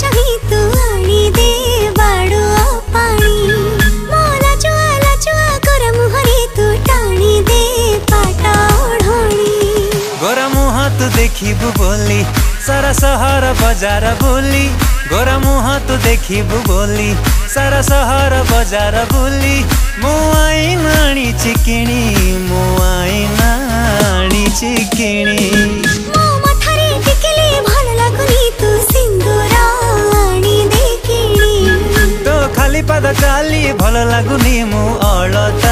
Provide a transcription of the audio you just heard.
चाही तू आनी दे बाड़ो पानी मोला चुआ गोर मुहरे तू टाणी दे पाटा ओढ़णी गोरा मुह तू देखिबु बोली सारा सहर बजार बोली गोरा मुह तू देखिबु बोली सारा सहर बजार बोली मो आई नाणी चिकिणी मो आई नाणी चिकिणी मो मथारे टिकले भल लागुनी तू सिंदूर आनी दे किणी तो खाली पाद चाली भल लागुनी मु अलता